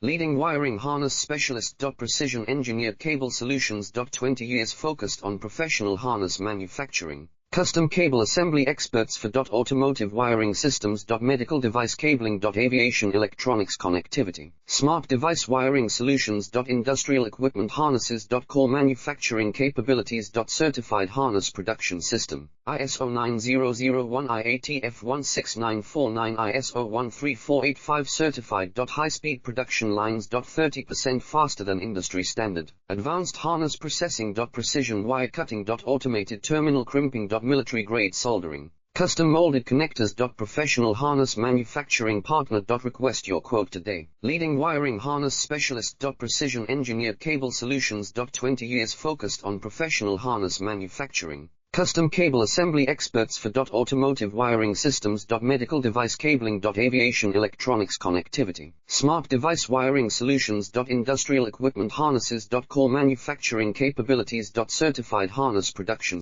Leading wiring harness specialist. Precision engineered cable solutions. 20 years focused on professional harness manufacturing. Custom cable assembly experts for automotive wiring systems. Medical device cabling. Aviation electronics connectivity. Smart device wiring solutions. Industrial equipment harnesses. Core manufacturing capabilities. Certified harness production system. ISO 9001 IATF 16949 ISO 13485 certified. High-speed production lines. 30% faster than industry standard. Advanced harness processing. Precision wire cutting. Automated terminal crimping. Military grade soldering. Custom molded connectors. Professional harness manufacturing partner. Request your quote today. Leading wiring harness specialist. Precision engineered cable solutions. 20 years focused on professional harness manufacturing. Custom cable assembly experts for automotive wiring systems. Medical device cabling. Aviation electronics connectivity. Smart device wiring solutions. Industrial equipment harnesses. Core manufacturing capabilities. Certified harness production.